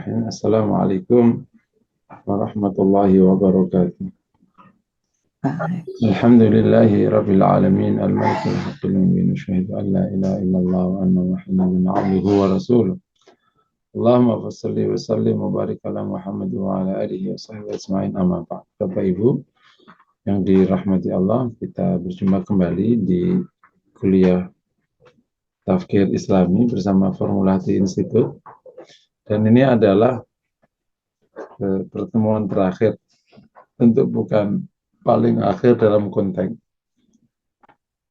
Bismillahirrahmanirrahim. Assalamualaikum warahmatullahi wabarakatuh. Alhamdulillahi rabbil alamin al-malikil haqqil mubin syahadu an la ilaha illallah wa anna muhammadan abduhu wa rasuluh. Allahumma fassalli wa sallim wa barik ala Muhammad wa ala alihi wa sahbihi ajma'in, amma ba'd. Bapak Ibu yang dirahmati Allah, kita berjumpa kembali di kuliah Tafkir Islami bersama Formulasi Institute. Dan ini adalah pertemuan terakhir, tentu bukan paling akhir dalam konteks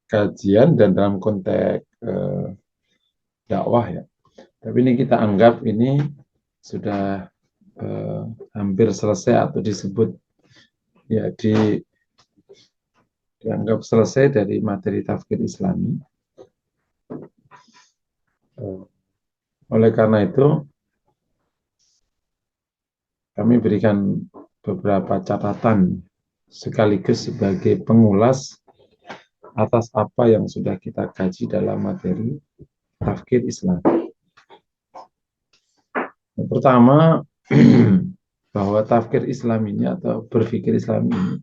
kajian dan dalam konteks dakwah ya. Tapi ini kita anggap ini sudah hampir selesai atau disebut ya dianggap selesai dari materi Tafkir Islami. Oleh karena itu kami berikan beberapa catatan sekaligus sebagai pengulas atas apa yang sudah kita kaji dalam materi Tafkir Islam. Yang pertama, bahwa Tafkir Islam ini atau berpikir Islam ini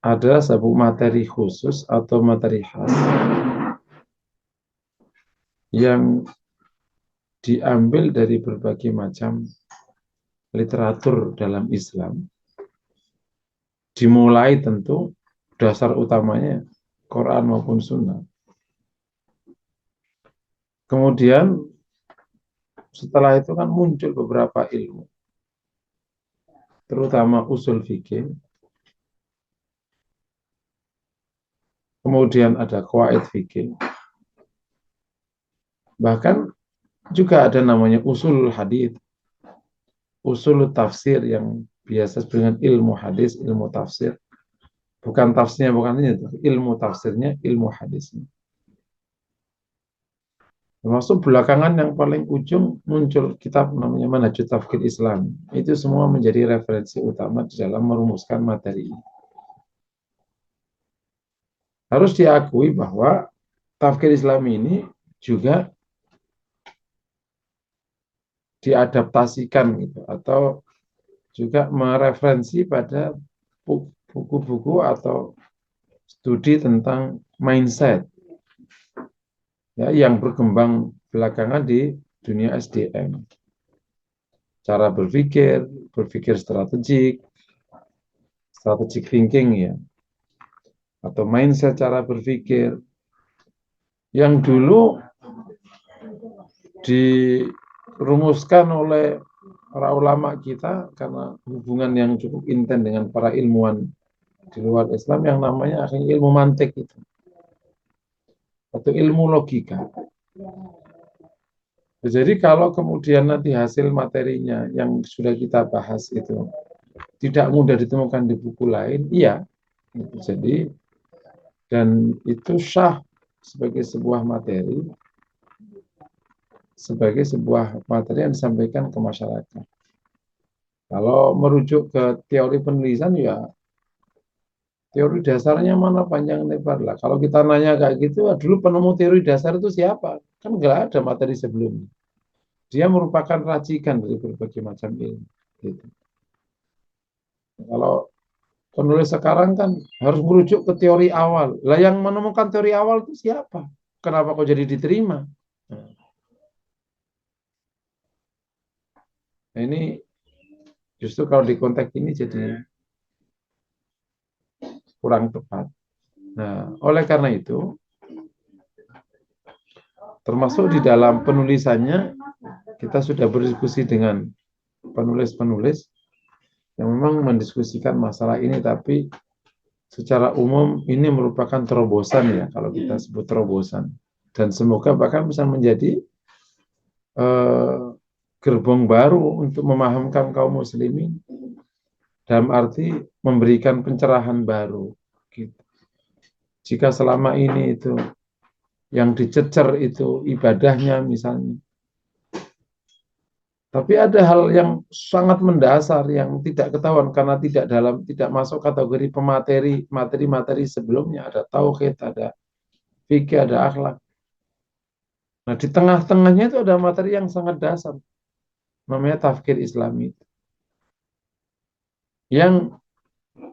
adalah sebuah materi khusus atau materi khas yang diambil dari berbagai macam literatur dalam Islam. Dimulai tentu dasar utamanya Quran maupun Sunnah. Kemudian setelah itu kan muncul beberapa ilmu, terutama usul fikih. Kemudian ada qawaid fikih. Bahkan juga ada namanya usul hadis, usul tafsir yang biasa dengan ilmu hadis, ilmu tafsir. Bukan tafsirnya, bukan ini, ilmu tafsirnya, ilmu hadisnya. Termasuk belakangan yang paling ujung muncul kitab namanya Manhajut Tafkir Islam. Itu semua menjadi referensi utama di dalam merumuskan materi ini. Harus diakui bahwa Tafkir Islam ini juga diadaptasikan gitu, atau juga mereferensi pada buku-buku atau studi tentang mindset ya, yang berkembang belakangan di dunia SDM. Cara berpikir strategik thinking ya, atau mindset cara berpikir yang dulu dirumuskan oleh para ulama kita karena hubungan yang cukup intens dengan para ilmuwan di luar Islam yang namanya akhirnya ilmu mantik itu, atau ilmu logika. Jadi kalau kemudian nanti hasil materinya yang sudah kita bahas itu tidak mudah ditemukan di buku lain, iya. Jadi dan itu sah sebagai sebuah materi, yang disampaikan ke masyarakat. Kalau merujuk ke teori penulisan ya teori dasarnya mana panjang lebar lah. Kalau kita nanya kayak gitu, dulu penemu teori dasar itu siapa? Kan nggak ada materi sebelumnya. Dia merupakan racikan dari berbagai macam ilmu. Gitu. Kalau penulis sekarang kan harus merujuk ke teori awal. Lah yang menemukan teori awal itu siapa? Kenapa kok jadi diterima? Nah, ini justru kalau di konteks ini jadi kurang tepat. Nah, oleh karena itu, termasuk di dalam penulisannya, kita sudah berdiskusi dengan penulis-penulis yang memang mendiskusikan masalah ini, tapi secara umum ini merupakan terobosan ya, kalau kita sebut terobosan. Dan semoga bahkan bisa menjadi gerbong baru untuk memahamkan kaum muslimin, dalam arti memberikan pencerahan baru. Gitu. Jika selama ini itu yang dicecer itu ibadahnya misalnya, tapi ada hal yang sangat mendasar yang tidak ketahuan karena tidak masuk kategori materi sebelumnya. Ada tauhid, ada fikih, ada akhlak. Nah, di tengah-tengahnya itu ada materi yang sangat dasar, namanya tafkir Islami. Yang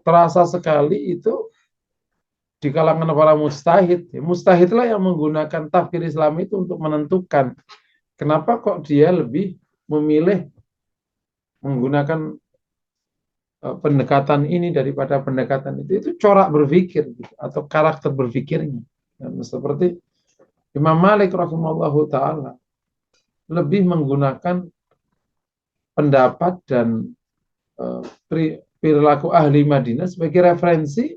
terasa sekali itu di kalangan para mustahid. Mustahidlah yang menggunakan tafkir Islami itu untuk menentukan kenapa kok dia lebih memilih menggunakan pendekatan ini daripada pendekatan itu. Itu corak berpikir gitu, atau karakter berpikirnya. Dan seperti Imam Malik rahimahullahu taala lebih menggunakan pendapat dan uh, perilaku ahli Madinah sebagai referensi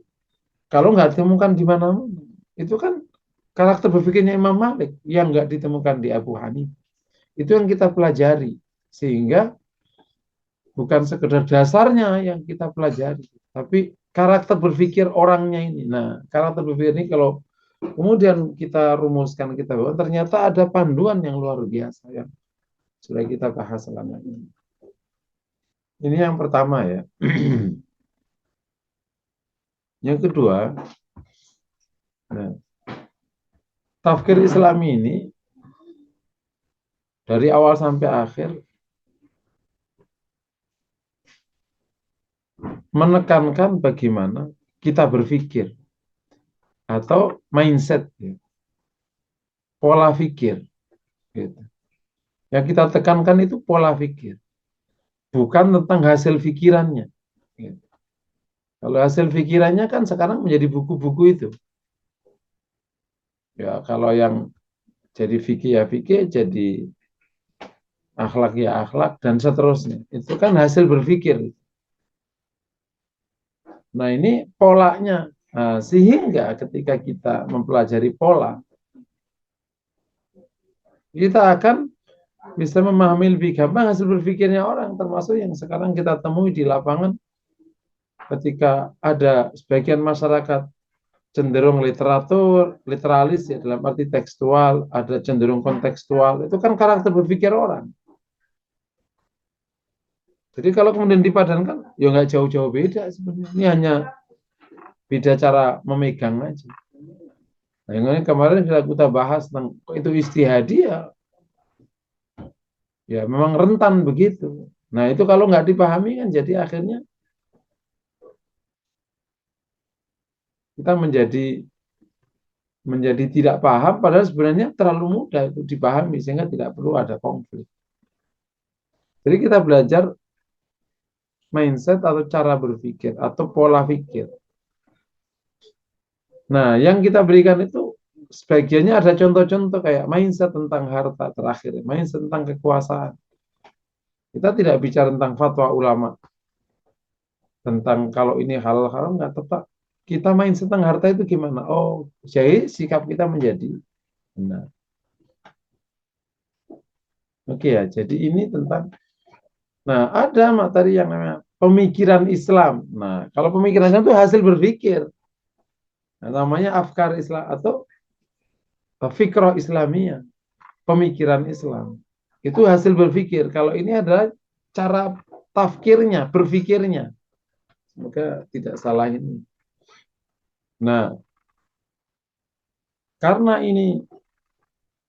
kalau nggak ditemukan di mana-mana. Itu kan karakter berpikirnya Imam Malik yang nggak ditemukan di Abu Hanifah. Itu yang kita pelajari. Sehingga bukan sekedar dasarnya yang kita pelajari, tapi karakter berpikir orangnya ini. Nah, karakter berpikir ini kalau kemudian kita rumuskan, kita bahwa ternyata ada panduan yang luar biasa yang sudah kita bahas selama ini. Ini yang pertama ya. Yang kedua, nah, tafsir Islam ini dari awal sampai akhir menekankan bagaimana kita berpikir atau mindset, ya, pola pikir. Gitu. Yang kita tekankan itu pola pikir, bukan tentang hasil pikirannya. Gitu. Kalau hasil pikirannya kan sekarang menjadi buku-buku itu. Ya, kalau yang jadi fikih ya fikih, jadi akhlak ya akhlak, dan seterusnya. Itu kan hasil berpikir. Nah, ini polanya. Nah, sehingga ketika kita mempelajari pola, kita akan bisa memahami lebih gampang hasil berpikirnya orang, termasuk yang sekarang kita temui di lapangan ketika ada sebagian masyarakat cenderung literalis ya dalam arti tekstual, ada cenderung kontekstual, itu kan karakter berpikir orang. Jadi kalau kemudian dipadankan, ya nggak jauh-jauh beda sebenarnya. Ini hanya beda cara memegang aja. Nah, yang ini kemarin sudah kita bahas tentang itu istihadi ya, ya memang rentan begitu. Nah itu kalau nggak dipahami kan jadi akhirnya kita menjadi tidak paham, padahal sebenarnya terlalu mudah itu dipahami sehingga tidak perlu ada konflik. Jadi kita belajar mindset atau cara berpikir atau pola pikir. Nah, yang kita berikan itu sebagiannya ada contoh-contoh kayak mindset tentang harta terakhir, mindset tentang kekuasaan. Kita tidak bicara tentang fatwa ulama, tentang kalau ini halal haram nggak tetap. Kita mindset tentang harta itu gimana? Oh, jadi sikap kita menjadi benar. Oke ya, jadi ini tentang, nah ada materi yang namanya pemikiran Islam. Nah, kalau pemikiran Islam itu hasil berpikir. Nah, namanya afkar Islam atau fikrah Islamiyah, pemikiran Islam. Itu hasil berpikir. Kalau ini adalah cara tafkirnya, berpikirnya. Semoga tidak salah ini. Nah, karena ini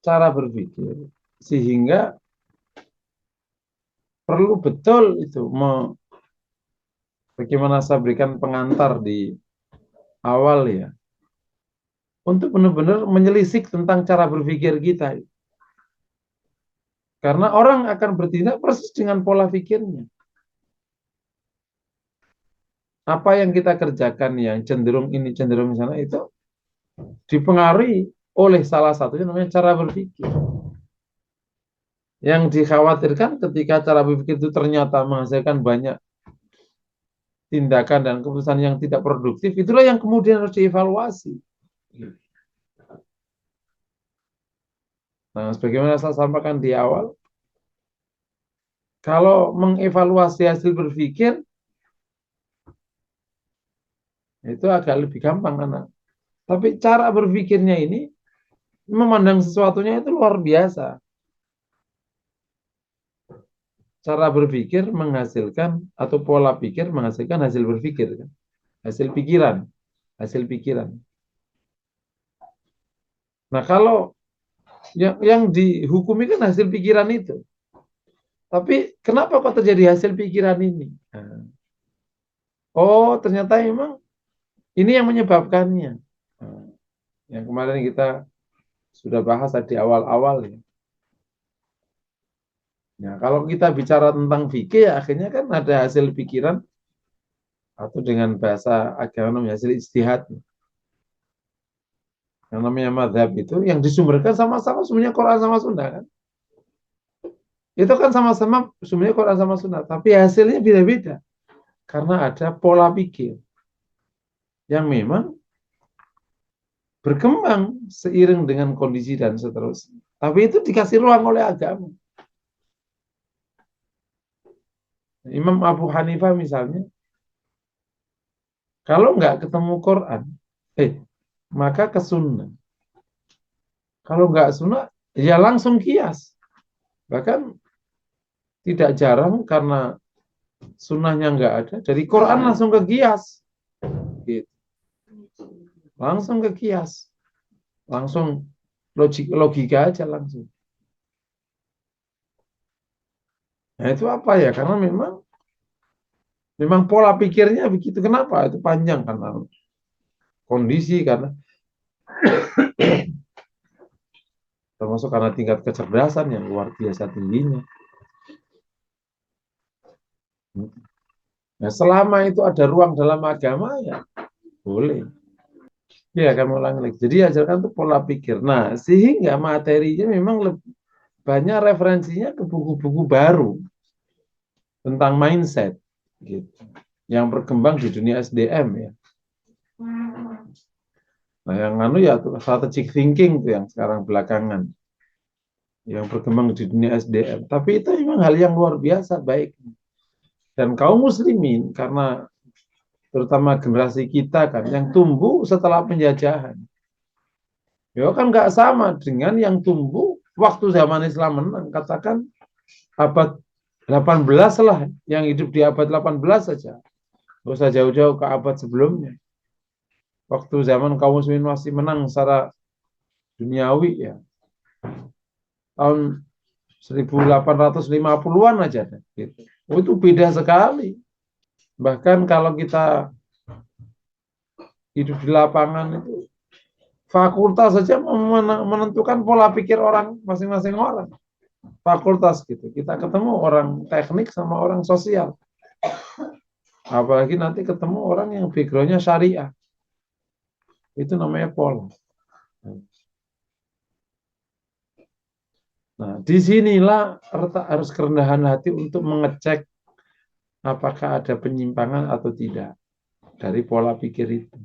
cara berpikir, sehingga perlu betul itu bagaimana saya berikan pengantar di awal ya, untuk benar-benar menyelisik tentang cara berpikir kita. Karena orang akan bertindak persis dengan pola pikirnya. Apa yang kita kerjakan yang cenderung ini, cenderung sana, itu dipengaruhi oleh salah satunya namanya cara berpikir. Yang dikhawatirkan ketika cara berpikir itu ternyata menghasilkan banyak tindakan dan keputusan yang tidak produktif, itulah yang kemudian harus dievaluasi. Nah, sebagaimana saya sampaikan di awal, kalau mengevaluasi hasil berpikir, itu agak lebih gampang, anak. Tapi cara berpikirnya ini, memandang sesuatunya itu luar biasa. Cara berpikir menghasilkan, atau pola pikir menghasilkan hasil berpikir. Hasil pikiran. Hasil pikiran. Nah, kalau yang dihukumi kan hasil pikiran itu. Tapi kenapa kok terjadi hasil pikiran ini? Nah, oh, ternyata memang ini yang menyebabkannya. Nah, yang kemarin kita sudah bahas di awal-awal ya. Nah, kalau kita bicara tentang fikih ya akhirnya kan ada hasil pikiran atau dengan bahasa agama namanya hasil ijtihad. Yang namanya madhab itu yang disumberkan sama-sama sebenarnya Quran sama Sunnah kan. Itu kan sama-sama sebenarnya Quran sama Sunnah, tapi hasilnya beda-beda karena ada pola pikir yang memang berkembang seiring dengan kondisi dan seterusnya. Tapi itu dikasih ruang oleh agama. Imam Abu Hanifah misalnya, kalau nggak ketemu Quran, maka ke Sunnah. Kalau nggak Sunnah, ya langsung kias. Bahkan tidak jarang karena Sunnahnya nggak ada, dari Quran langsung ke kias. Gitu. Langsung ke kias. Langsung logika aja langsung. Nah itu apa ya? Karena memang pola pikirnya begitu. Kenapa? Itu panjang karena kondisi, karena termasuk karena tingkat kecerdasan yang luar biasa tingginya. Nah, selama itu ada ruang dalam agama ya boleh. Ya, kami ulangi lagi. Jadi ajarkan itu pola pikir. Nah, sehingga materinya memang banyak referensinya ke buku-buku baru tentang mindset gitu. Yang berkembang di dunia SDM ya. Nah, yang ya strategic thinking tuh yang sekarang belakangan yang berkembang di dunia SDM. Tapi itu memang hal yang luar biasa baik. Dan kaum muslimin karena terutama generasi kita kan yang tumbuh setelah penjajahan. Ya kan nggak sama dengan yang tumbuh waktu zaman Islam menang. Katakan abad 18 lah, yang hidup di abad 18 saja. Nggak usah jauh-jauh ke abad sebelumnya. Waktu zaman kaum muslimin masih menang secara duniawi ya. Tahun 1850-an aja. Gitu. Oh, itu beda sekali. Bahkan kalau kita hidup di lapangan itu, fakultas saja menentukan pola pikir orang masing-masing orang. Fakultas gitu. Kita ketemu orang teknik sama orang sosial. Apalagi nanti ketemu orang yang backgroundnya syariah. Itu namanya pola. Nah, disinilah harus kerendahan hati untuk mengecek apakah ada penyimpangan atau tidak dari pola pikir itu.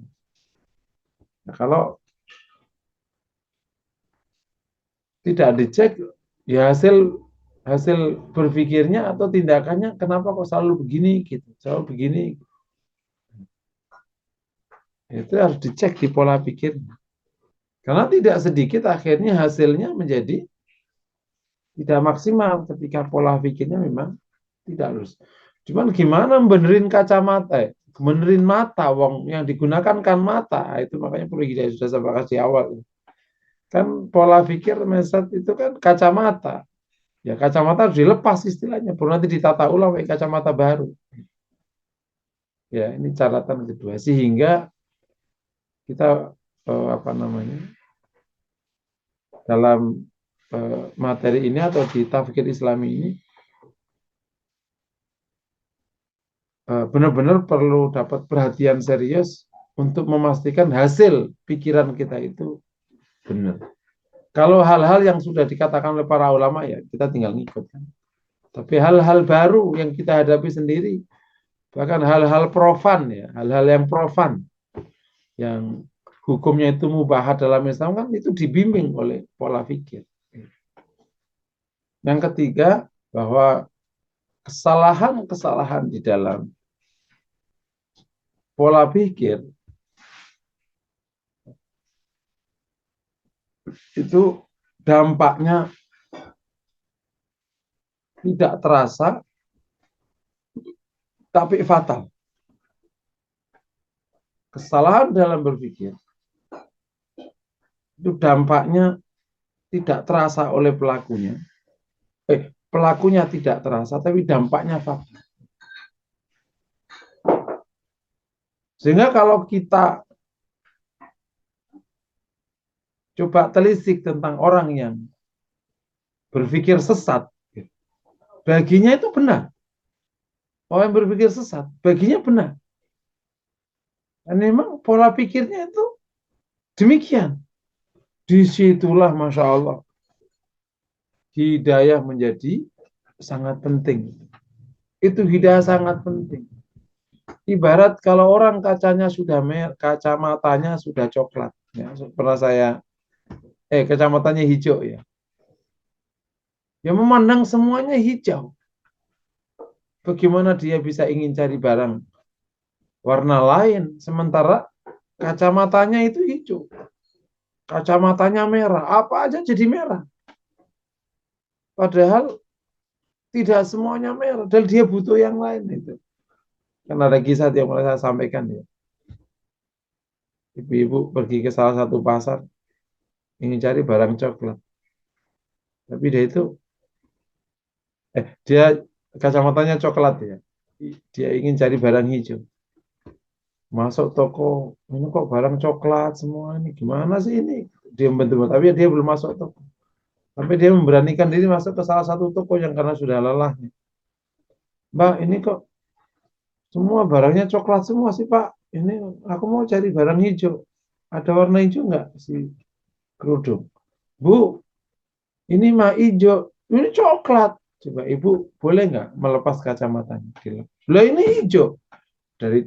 Nah, kalau tidak dicek, ya hasil berpikirnya atau tindakannya kenapa kok selalu begini gitu, selalu begini. Itu harus dicek di pola pikirnya. Karena tidak sedikit akhirnya hasilnya menjadi tidak maksimal ketika pola pikirnya memang tidak lurus. Cuman gimana benerin kacamata, benerin mata, wong yang digunakan kan mata, itu makanya perlu kita sudah saya bahas di awal. Kan pola pikir mindset itu kan kacamata. Ya kacamata harus dilepas istilahnya, baru nanti ditata ulang pakai kacamata baru. Ya ini catatan kedua. Sehingga kita apa namanya dalam materi ini atau di tafsir Islami ini benar-benar perlu dapat perhatian serius untuk memastikan hasil pikiran kita itu benar. Kalau hal-hal yang sudah dikatakan oleh para ulama ya kita tinggal ngikut kan. Tapi hal-hal baru yang kita hadapi sendiri, bahkan hal-hal profan ya, hal-hal yang profan, yang hukumnya itu mubahat dalam Islam kan itu dibimbing oleh pola pikir. Yang ketiga, bahwa kesalahan-kesalahan di dalam pola pikir itu dampaknya tidak terasa tapi fatal. Kesalahan dalam berpikir itu dampaknya tidak terasa oleh pelakunya. Pelakunya tidak terasa, tapi dampaknya fatal. Sehingga kalau kita coba telisik tentang orang yang berpikir sesat, baginya itu benar. Orang yang berpikir sesat, baginya benar. Dan memang pola pikirnya itu demikian. Disitulah Masya Allah, hidayah menjadi sangat penting. Itu hidayah sangat penting. Ibarat kalau orang kacanya sudah kacamatanya sudah coklat. Ya, pernah saya, kacamatanya hijau ya. Ya memandang semuanya hijau. Bagaimana dia bisa ingin cari barang warna lain, sementara kacamatanya itu hijau. Kacamatanya merah, apa aja jadi merah. Padahal tidak semuanya merah, dan dia butuh yang lain itu. Kan ada kisah yang mulai saya sampaikan ya. Ibu-ibu pergi ke salah satu pasar, ingin cari barang coklat. Tapi dia kacamatanya coklat ya. Dia ingin cari barang hijau. Masuk toko, ini kok barang coklat semua ini, gimana sih ini? Dia bentuk, tapi dia belum masuk toko. Sampai dia memberanikan diri masuk ke salah satu toko yang karena sudah lelah. Mbak, ini kok semua barangnya coklat semua sih Pak. Ini aku mau cari barang hijau. Ada warna hijau nggak si kerudung? Bu, ini mah hijau. Ini coklat. Coba Ibu boleh nggak melepas kacamatanya? Lah ini hijau. Dari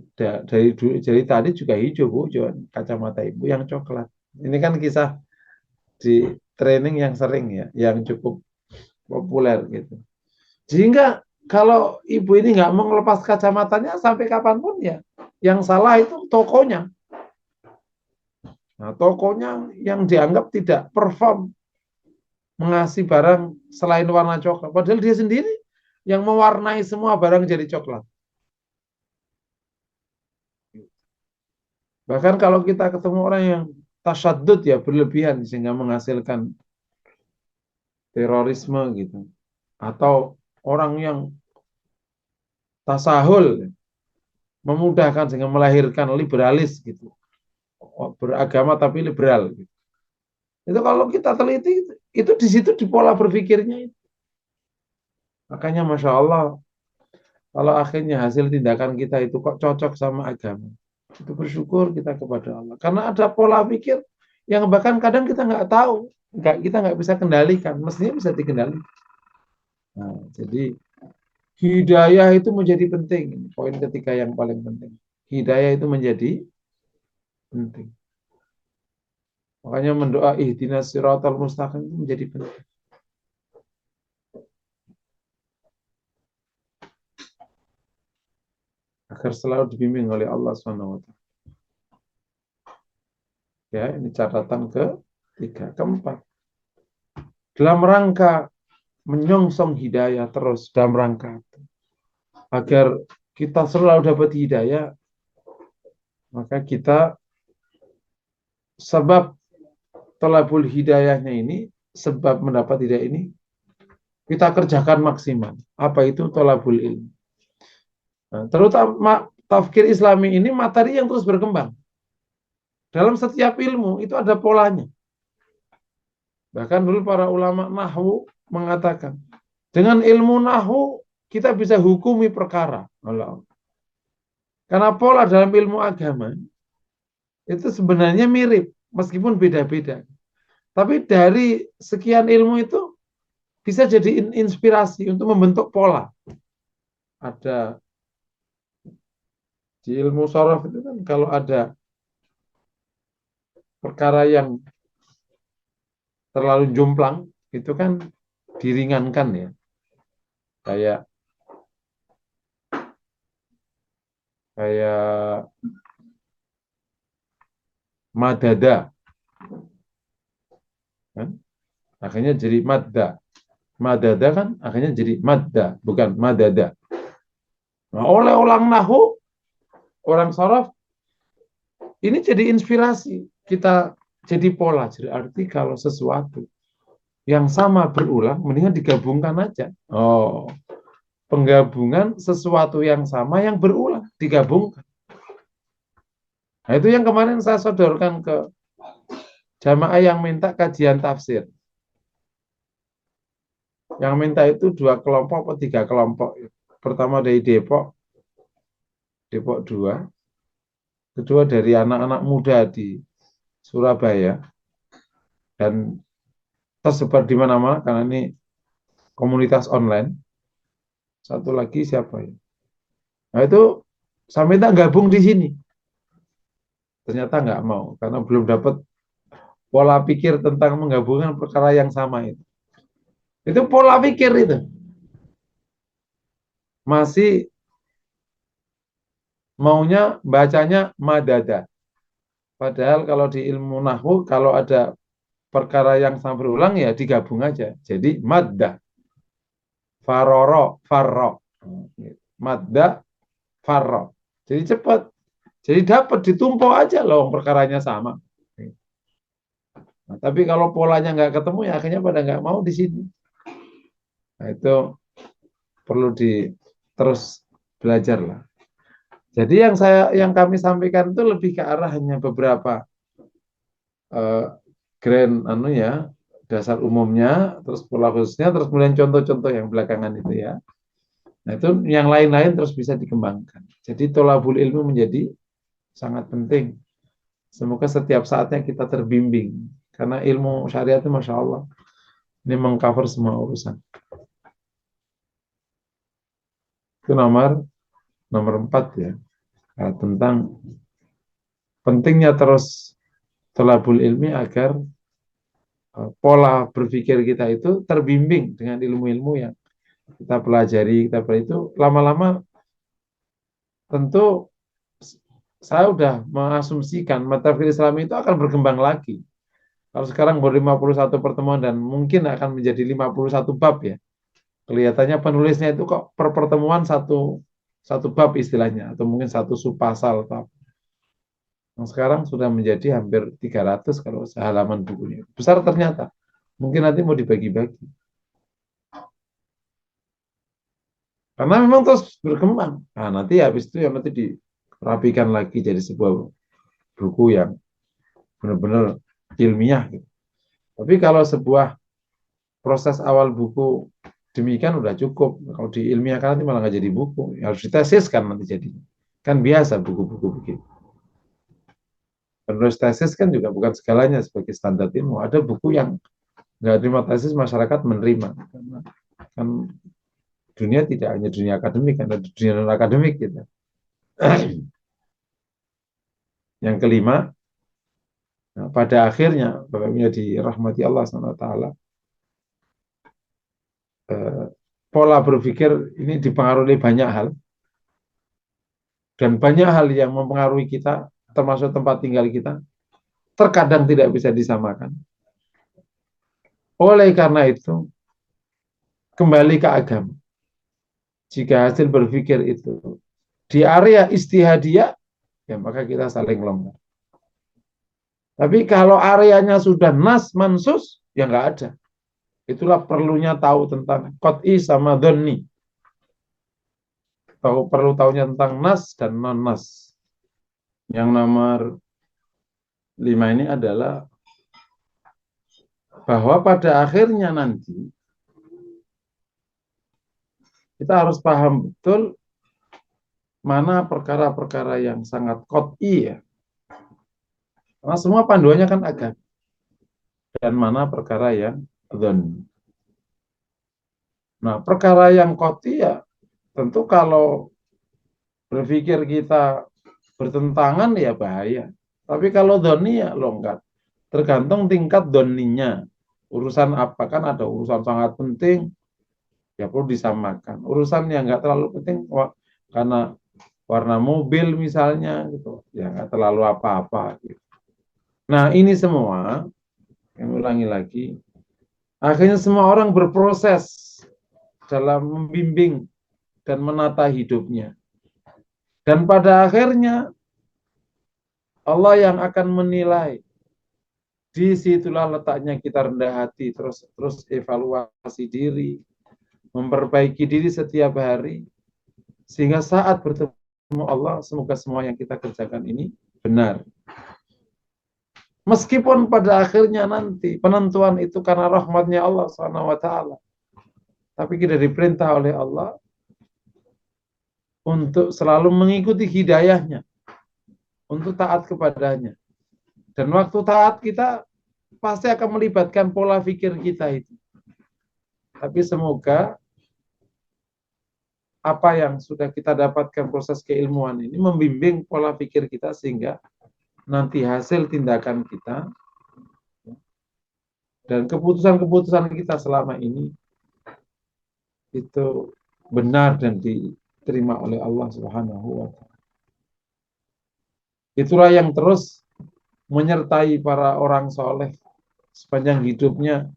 tadi juga hijau Bu, kacamata Ibu yang coklat. Ini kan kisah di training yang sering ya, yang cukup populer gitu. Sehingga kalau ibu ini nggak mau melepas kacamatanya sampai kapanpun ya, yang salah itu tokonya. Nah, tokonya yang dianggap tidak perform mengasih barang selain warna coklat. Padahal dia sendiri yang mewarnai semua barang jadi coklat. Bahkan kalau kita ketemu orang yang tasyadud ya, berlebihan sehingga menghasilkan terorisme gitu. Atau orang yang tasahul, memudahkan sehingga melahirkan liberalis gitu. Beragama tapi liberal gitu. Itu kalau kita teliti, itu di situ di pola berpikirnya itu. Makanya Masya Allah, kalau akhirnya hasil tindakan kita itu kok cocok sama agama, itu bersyukur kita kepada Allah. Karena ada pola pikir yang bahkan kadang kita nggak tahu, kita nggak bisa kendalikan, mestinya bisa dikendalikan. Nah, jadi hidayah itu menjadi penting. Poin ketiga yang paling penting. Hidayah itu menjadi penting. Makanya mendoa ihdinas siratal mustaqim itu menjadi penting. Agar selalu dibimbing oleh Allah SWT. Ya, ini catatan ketiga. Keempat, dalam rangka menyongsong hidayah terus, dalam rangka agar kita selalu dapat hidayah, maka kita sebab thalabul hidayahnya ini, sebab mendapat hidayah ini, kita kerjakan maksimal. Apa itu thalabul ilmi? Nah, terutama tafkir Islami ini materi yang terus berkembang. Dalam setiap ilmu itu ada polanya. Bahkan dulu para ulama nahwu mengatakan, dengan ilmu nahwu kita bisa hukumi perkara. Karena pola dalam ilmu agama itu sebenarnya mirip, meskipun beda-beda. Tapi dari sekian ilmu itu bisa jadi inspirasi untuk membentuk pola. Ada di ilmu sorof itu kan kalau ada perkara yang terlalu jomplang, itu kan diringankan ya. Kayak madada. Kan? Akhirnya jadi madda. Madada kan akhirnya jadi madda, bukan madada. Nah, oleh orang nahu, orang sorof, ini jadi inspirasi kita jadi pola. Jadi arti kalau sesuatu yang sama berulang, mendingan digabungkan aja. Oh, penggabungan sesuatu yang sama yang berulang, digabungkan. Nah, itu yang kemarin saya sodorkan ke jamaah yang minta kajian tafsir. Yang minta itu 2 kelompok atau 3 kelompok. Pertama dari Depok, Depok 2. Kedua dari anak-anak muda di Surabaya. Dan tersebar di mana-mana karena ini komunitas online. Satu lagi siapa ya? Nah itu saya minta gabung di sini. Ternyata nggak mau karena belum dapat pola pikir tentang menggabungkan perkara yang sama itu. Itu pola pikir itu. Masih maunya bacanya madada. Padahal kalau di ilmu nahwu kalau ada perkara yang sama berulang ya digabung aja. Jadi madda, faroro, farro. Madda, farro. Jadi cepat. Jadi dapat ditumpuk aja loh perkaranya sama. Nah, tapi kalau polanya nggak ketemu ya akhirnya pada nggak mau di sini. Nah, itu perlu terus belajar lah. Jadi yang kami sampaikan itu lebih ke arah hanya beberapa uh, grand dasar umumnya, terus pola khususnya, terus kemudian contoh-contoh yang belakangan itu ya. Nah itu yang lain-lain terus bisa dikembangkan. Jadi tolabul ilmu menjadi sangat penting. Semoga setiap saatnya kita terbimbing. Karena ilmu syariat itu Masya Allah. Ini mengcover semua urusan. Itu nomor 4 ya. Nah, tentang pentingnya terus tolabul ilmi agar pola berpikir kita itu terbimbing dengan ilmu-ilmu yang kita pelajari, itu lama-lama tentu saya udah mengasumsikan mata fikih Islam itu akan berkembang lagi. Kalau sekarang baru 51 pertemuan dan mungkin akan menjadi 51 bab ya. Kelihatannya penulisnya itu kok per pertemuan satu bab istilahnya atau mungkin satu subpasal bab. Yang sekarang sudah menjadi hampir 300 kalau sehalaman bukunya. Besar ternyata. Mungkin nanti mau dibagi-bagi. Karena memang terus berkembang. Nah, nanti habis itu nanti dirapikan lagi jadi sebuah buku yang benar-benar ilmiah gitu. Tapi kalau sebuah proses awal buku demikian udah cukup. Kalau diilmiahkan nanti malah nggak jadi buku. Harus ditesiskan nanti jadinya. Kan biasa buku-buku begitu. Penulis tesis kan juga bukan segalanya sebagai standar ilmu. Ada buku yang nggak terima tesis masyarakat menerima. Karena kan dunia tidak hanya dunia akademik, ada dunia non akademik gitu. Yang kelima, nah, pada akhirnya Bapak Ibu dirahmati Allah SWT, pola berpikir ini dipengaruhi banyak hal dan banyak hal yang mempengaruhi kita, termasuk tempat tinggal kita, terkadang tidak bisa disamakan. Oleh karena itu, kembali ke agama. Jika hasil berpikir itu di area istihadiyah, ya maka kita saling longgar. Tapi kalau areanya sudah nas mansus, ya nggak ada. Itulah perlunya tahu tentang qot'i sama dhonni. Perlu tahunya tentang nas dan non nas. Yang nomor 5 ini adalah bahwa pada akhirnya nanti kita harus paham betul mana perkara-perkara yang sangat qot'i ya. Karena semua panduannya kan agama. Dan mana perkara yang dhonni. Nah, perkara yang qot'i ya tentu kalau berpikir kita bertentangan ya bahaya. Tapi kalau dhonni ya longgar. Tergantung tingkat dhonninya. Urusan apa kan ada urusan sangat penting ya perlu disamakan. Urusan yang nggak terlalu penting karena warna mobil misalnya gitu ya nggak terlalu apa-apa. Gitu. Nah ini semua yang ulangi lagi. Akhirnya semua orang berproses dalam membimbing dan menata hidupnya. Dan pada akhirnya Allah yang akan menilai Disitulah letaknya kita rendah hati, terus evaluasi diri, memperbaiki diri setiap hari, sehingga saat bertemu Allah, semoga semua yang kita kerjakan ini benar. Meskipun pada akhirnya nanti penentuan itu karena rahmatnya Allah SWT, tapi kita diperintah oleh Allah untuk selalu mengikuti hidayahnya, untuk taat kepadanya. Dan waktu taat kita pasti akan melibatkan pola pikir kita itu. Tapi semoga apa yang sudah kita dapatkan proses keilmuan ini membimbing pola pikir kita sehingga nanti hasil tindakan kita dan keputusan-keputusan kita selama ini itu benar dan diterima oleh Allah Subhanahu wa taala. Itulah yang terus menyertai para orang soleh sepanjang hidupnya,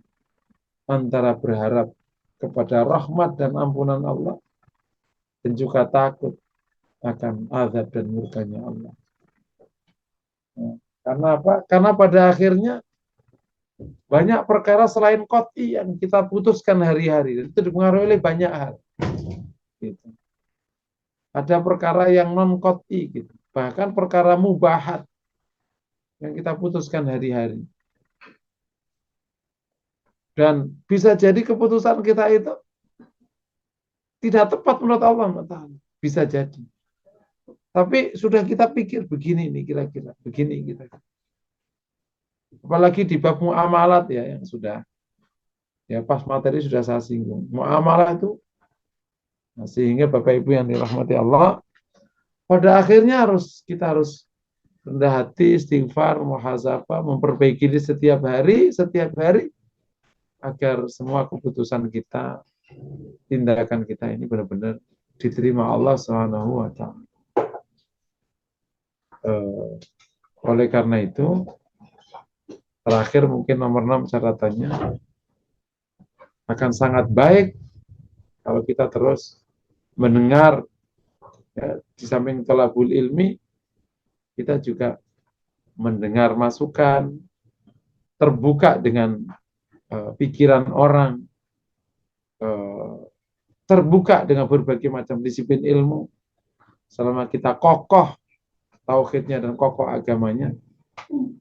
antara berharap kepada rahmat dan ampunan Allah dan juga takut akan azab dan murkanya Allah. Karena apa? Karena pada akhirnya banyak perkara selain qat'i yang kita putuskan hari-hari, itu dipengaruhi oleh banyak hal. Gitu. Ada perkara yang non qat'i, gitu. Bahkan perkara mubahat yang kita putuskan hari-hari. Dan bisa jadi keputusan kita itu tidak tepat menurut Allah. Bisa jadi. Tapi sudah kita pikir begini nih kira-kira, begini kita. Apalagi di bab muamalat ya yang sudah ya pas materi sudah saya singgung. Muamalah itu sehingga Bapak Ibu yang dirahmati Allah, pada akhirnya kita harus rendah hati, istighfar, muhasabah, memperbaiki diri setiap hari agar semua keputusan kita, tindakan kita ini benar-benar diterima Allah Subhanahu wa taala. Oleh karena itu, terakhir mungkin nomor 6 catatannya, akan sangat baik kalau kita terus mendengar ya, di samping thalabul ilmi, kita juga mendengar masukan, terbuka dengan pikiran orang, terbuka dengan berbagai macam disiplin ilmu. Selama kita kokoh tauhidnya dan kokoh agamanya,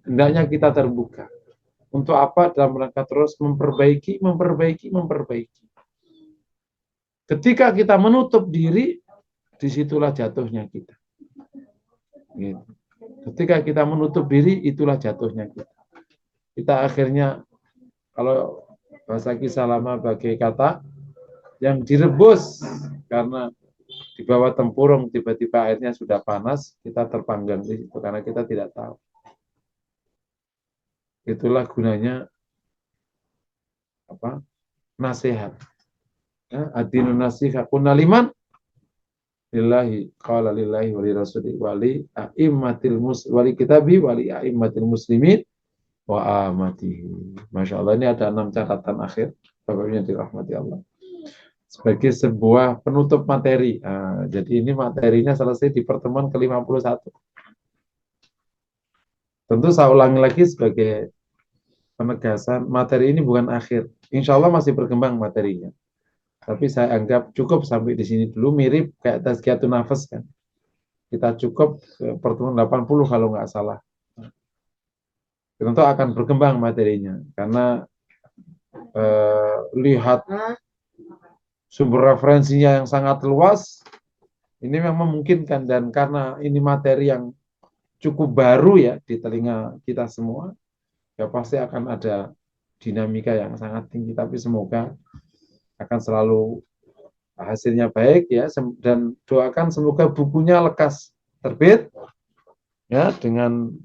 hendaknya kita terbuka. Untuk apa? Dalam rangka terus memperbaiki. Ketika kita menutup diri, disitulah jatuhnya kita. Gitu. Ketika kita menutup diri, itulah jatuhnya kita. Kita akhirnya, kalau bahasa kisah lama bagai kata, yang direbus karena di bawah tempurung tiba-tiba airnya sudah panas, kita terpanggang di situ karena kita tidak tahu. Itulah gunanya apa? Nasihat. Ya, ad-dinu nasihat kunaliman lillahi qala lillahi wali rasuli wali a'immatil wali kitabi wali a'immatil muslimin wa amatihi. Masya Allah, ini ada 6 catatan akhir Bapak-Ibu yang dirahmati Allah sebagai sebuah penutup materi. Jadi ini materinya selesai di pertemuan ke-51. Tentu saya ulangi lagi sebagai penegasan, materi ini bukan akhir. Insya Allah masih berkembang materinya. Tapi saya anggap cukup sampai di sini dulu, mirip kayak tazkiyatun nafas kan. Kita cukup ke pertemuan 80 kalau nggak salah. Tentu akan berkembang materinya karena lihat sumber referensinya yang sangat luas, ini memang memungkinkan, dan karena ini materi yang cukup baru ya di telinga kita semua, ya pasti akan ada dinamika yang sangat tinggi, tapi semoga akan selalu hasilnya baik ya, dan doakan semoga bukunya lekas terbit ya dengan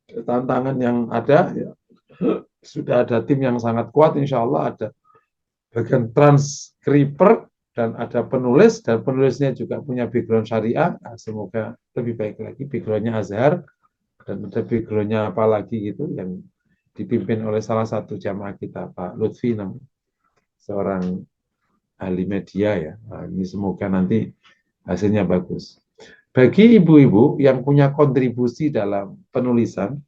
tantangan yang ada ya. Sudah ada tim yang sangat kuat, insya Allah ada bagian transkriper dan ada penulis, dan penulisnya juga punya background syariah. Nah, semoga lebih baik lagi, backgroundnya Azhar, dan ada backgroundnya apa lagi gitu yang dipimpin oleh salah satu jamaah kita, Pak Lutfi, seorang ahli media ya. Nah, ini semoga nanti hasilnya bagus. Bagi ibu-ibu yang punya kontribusi dalam penulisan,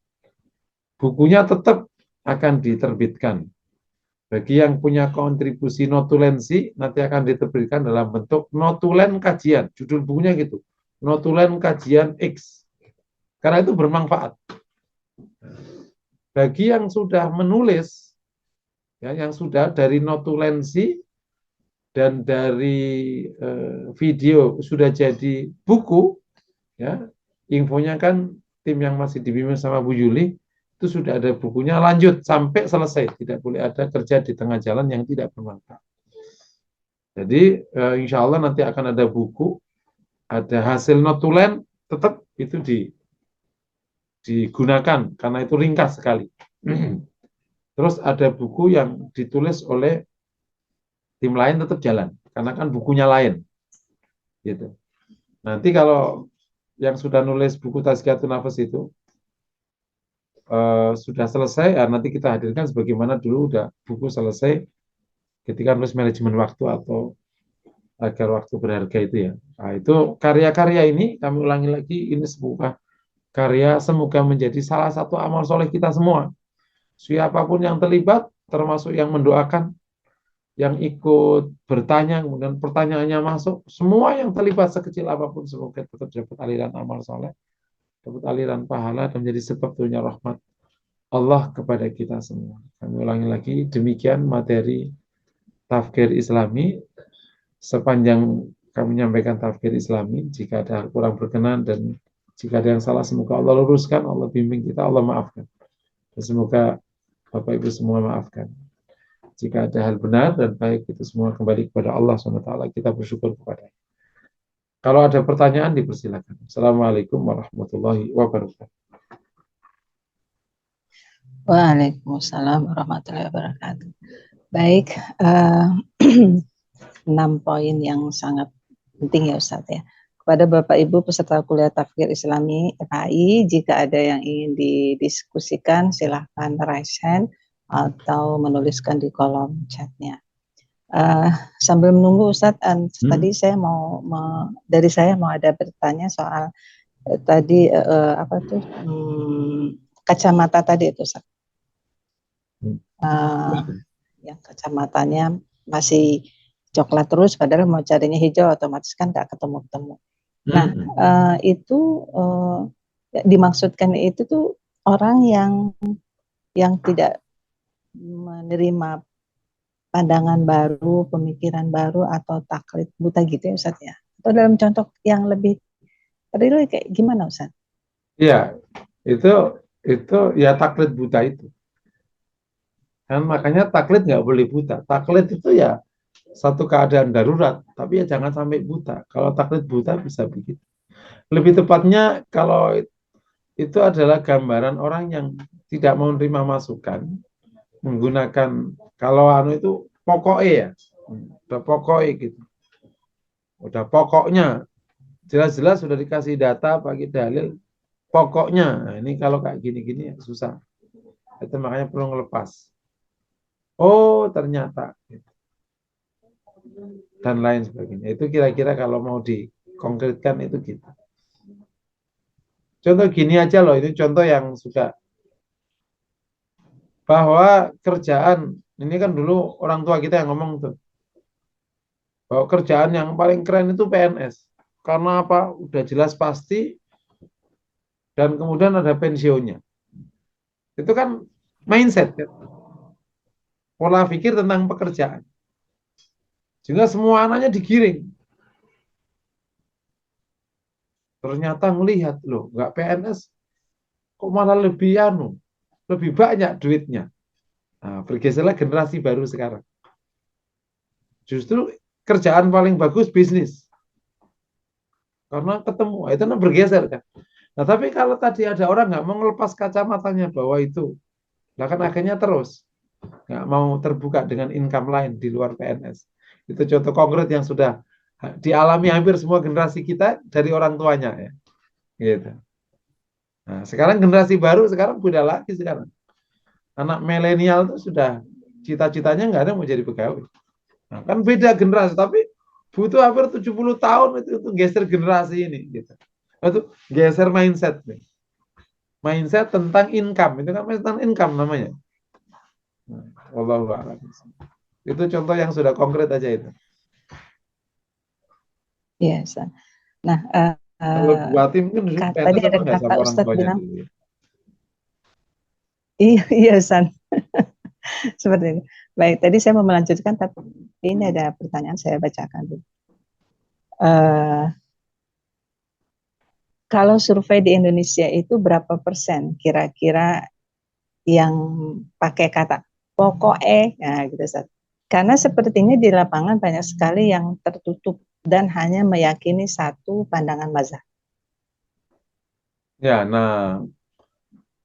bukunya tetap akan diterbitkan. Bagi yang punya kontribusi notulensi, nanti akan diterbitkan dalam bentuk notulen kajian. Judul bukunya gitu, notulen kajian X. Karena itu bermanfaat. Bagi yang sudah menulis, ya, yang sudah dari notulensi dan dari video sudah jadi buku, ya, infonya kan tim yang masih dibimbing sama Bu Yuli itu sudah ada bukunya lanjut sampai selesai, tidak boleh ada kerja di tengah jalan yang tidak bermanfaat. Jadi insya Allah nanti akan ada buku, ada hasil notulen, tetap itu digunakan karena itu ringkas sekali. Terus ada buku yang ditulis oleh tim lain tetap jalan karena kan bukunya lain, gitu. Nanti kalau yang sudah nulis buku Tazkiyatun Nafas itu sudah selesai, ya nanti kita hadirkan sebagaimana dulu udah buku selesai ketika nulis manajemen waktu atau agar waktu berharga itu ya. Nah, itu karya-karya ini kami ulangi lagi, ini sebuah karya semoga menjadi salah satu amal soleh kita semua. Siapapun yang terlibat, termasuk yang mendoakan, yang ikut bertanya, kemudian pertanyaannya masuk, semua yang terlibat sekecil apapun semoga tetap dapat aliran amal soleh, dapat aliran pahala dan menjadi sebab turunnya rahmat Allah kepada kita semua. Kami ulangi lagi, demikian materi tafkir Islami. Sepanjang kami menyampaikan tafkir Islami, jika ada kurang berkenan dan jika ada yang salah, semoga Allah luruskan, Allah bimbing kita, Allah maafkan. Dan semoga Bapak Ibu semua maafkan. Jika ada hal benar dan baik, itu semua kembali kepada Allah SWT. Kita bersyukur kepada. Kalau ada pertanyaan, dipersilakan. Assalamualaikum warahmatullahi wabarakatuh. Waalaikumsalam warahmatullahi wabarakatuh. Baik, 6 poin yang sangat penting ya Ustadz ya. Kepada Bapak Ibu peserta kuliah Tafkir Islami FHI, jika ada yang ingin didiskusikan, silahkan raise hand atau menuliskan di kolom chatnya. Sambil menunggu Ustadz, tadi saya dari saya mau ada bertanya soal tadi kacamata tadi itu Ustadz. Yang kacamatanya masih coklat terus, padahal mau carinya hijau, otomatis kan nggak ketemu-temu. Nah, itu dimaksudkan itu tuh orang yang tidak menerima pandangan baru, pemikiran baru, atau taklid buta gitu ya Ustaz ya? Atau dalam contoh yang lebih real kayak gimana Ustaz? Iya, itu ya taklid buta itu. Kan makanya taklid nggak boleh buta. Taklid itu ya satu keadaan darurat, tapi ya jangan sampai buta. Kalau taklid buta bisa begitu. Lebih tepatnya kalau itu adalah gambaran orang yang tidak mau menerima masukan, menggunakan kalau itu pokoknya ya, udah pokoknya gitu, udah pokoknya jelas-jelas sudah dikasih data pakai dalil pokoknya. Nah, ini kalau kayak gini-gini susah. Itu makanya perlu ngelepas. Oh ternyata dan lain sebagainya. Itu kira-kira kalau mau dikonkretkan itu gitu. Contoh gini aja loh, itu contoh yang sudah bahwa kerjaan ini kan dulu orang tua kita yang ngomong tuh bahwa kerjaan yang paling keren itu PNS. Karena apa? Udah jelas pasti dan kemudian ada pensiunnya. Itu kan mindset kan? Pola pikir tentang pekerjaan. Sehingga semua anaknya digiring. Ternyata melihat loh, nggak PNS kok malah lebih banyak duitnya. Nah, bergeserlah generasi baru sekarang. Justru kerjaan paling bagus bisnis. Karena ketemu, itu kan bergeser kan. Nah, tapi kalau tadi ada orang nggak mau ngelepas kacamatanya bahwa itu, nah kan akhirnya terus nggak mau terbuka dengan income lain di luar PNS. Itu contoh konkret yang sudah dialami hampir semua generasi kita dari orang tuanya ya. Gitu. Nah, sekarang generasi baru sekarang beda lagi sekarang. Anak milenial itu sudah cita-citanya nggak ada mau jadi pegawai. Nah, kan beda generasi, tapi butuh hampir 70 tahun itu geser generasi ini gitu. Itu geser mindset nih. mindset tentang income. Itu kan tentang income namanya. Wallahu a'lam. Itu contoh yang sudah konkret aja itu. Iya, San. Nah, Kalau Bu Ati mungkin dulu tadi PNS apa ada nggak kata sama orang Ustadz tuanya bilang, dulu? iya, iya, San. Seperti ini. Baik, tadi saya mau melanjutkan, tapi ini ada pertanyaan saya bacakan dulu. Kalau survei di Indonesia itu berapa persen kira-kira yang pakai kata pokoknya, nah gitu Ustaz. Karena sepertinya di lapangan banyak sekali yang tertutup dan hanya meyakini satu pandangan mazhab. Ya, nah,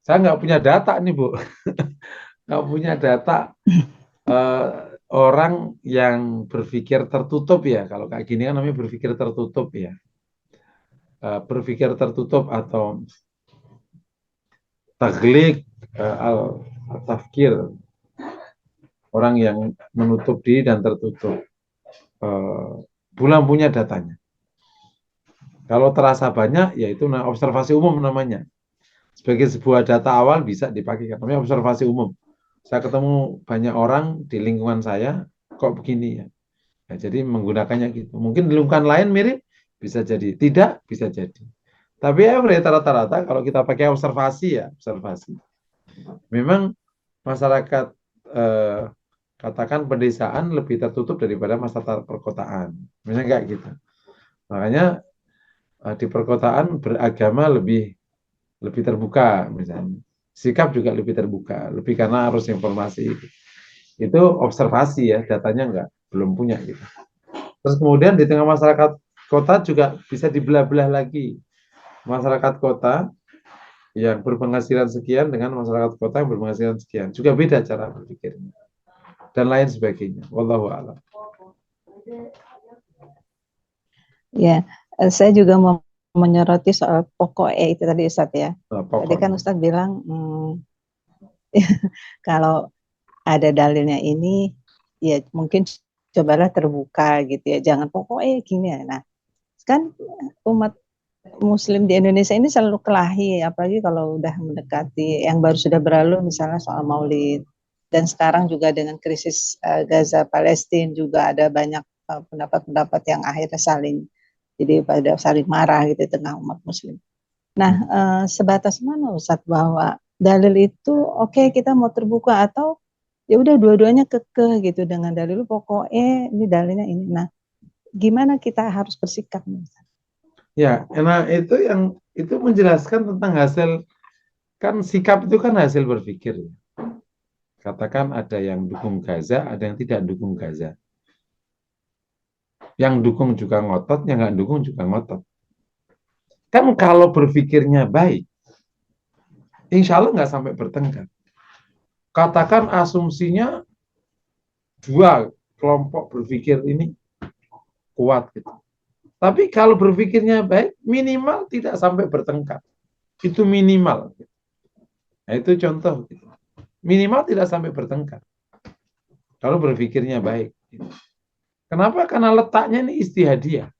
saya nggak punya data nih, Bu. Nggak punya data eh, orang yang berpikir tertutup ya. Kalau kayak gini kan namanya berpikir tertutup ya. Berpikir tertutup atau taglik, al-tafkir. Orang yang menutup diri dan tertutup. Bulan punya datanya. Kalau terasa banyak, yaitu observasi umum namanya. Sebagai sebuah data awal bisa dipakai, namanya observasi umum. Saya ketemu banyak orang di lingkungan saya, kok begini ya. Ya, jadi menggunakannya gitu. Mungkin di lingkungan lain mirip, bisa jadi. Tidak, bisa jadi. Tapi ya rata-rata kalau kita pakai observasi ya, observasi. Memang masyarakat eh, katakan pedesaan lebih tertutup daripada masyarakat perkotaan. Misalnya kayak gitu. Makanya di perkotaan beragama lebih terbuka misalnya. Sikap juga lebih terbuka, lebih karena arus informasi itu observasi ya, datanya belum punya gitu. Terus kemudian di tengah masyarakat kota juga bisa dibelah-belah lagi. Masyarakat kota yang berpenghasilan sekian dengan masyarakat kota yang berpenghasilan sekian. Juga beda cara berpikirnya. Dan lain sebagainya. Wallahu a'lam. Ya, saya juga mau menyoroti soal pokoknya itu tadi Ustadz ya. Nah, Tadi kan pokoknya. Ustadz bilang kalau ada dalilnya ini, ya mungkin cobalah terbuka gitu ya. Jangan pokoknya gini ya. Nah, kan umat Muslim di Indonesia ini selalu kelahi, apalagi kalau udah mendekati yang baru sudah berlalu, misalnya soal Maulid, dan sekarang juga dengan krisis Gaza Palestina juga ada banyak pendapat-pendapat yang akhirnya jadi pada saling marah gitu di tengah umat Muslim. Nah, sebatas mana Ustadz bahwa dalil itu oke, kita mau terbuka atau ya udah dua-duanya kekeh gitu dengan dalil pokoknya ini dalilnya ini. Nah, gimana kita harus bersikap nih? Ya, nah itu menjelaskan tentang hasil, kan sikap itu kan hasil berpikir. Katakan ada yang dukung Gaza, ada yang tidak dukung Gaza. Yang dukung juga ngotot, yang nggak dukung juga ngotot. Kan kalau berpikirnya baik, insya Allah nggak sampai bertengkar. Katakan asumsinya dua kelompok berpikir ini kuat gitu. Tapi kalau berpikirnya baik, minimal tidak sampai bertengkar. Itu minimal. Nah, itu contoh. Gitu. Minimal tidak sampai bertengkar. Kalau berpikirnya baik. Gitu. Kenapa? Karena letaknya ini istihadiyah.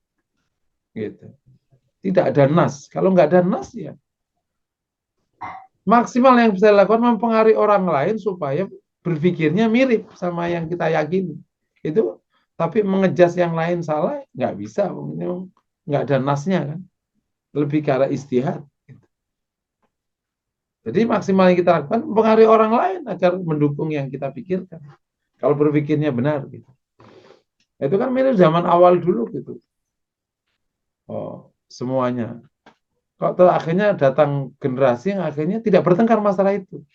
Gitu. Tidak ada nas. Kalau nggak ada nas ya maksimal yang bisa dilakukan mempengaruhi orang lain supaya berpikirnya mirip sama yang kita yakini. Itu tapi mengejas yang lain salah nggak bisa, nggak ada nasnya kan. Lebih ke arah istihad. Jadi maksimal yang kita lakukan mempengaruhi orang lain agar mendukung yang kita pikirkan. Kalau berpikirnya benar gitu. Itu kan mirip zaman awal dulu gitu. Oh, semuanya. Kok akhirnya datang generasi yang akhirnya tidak bertengkar masalah itu.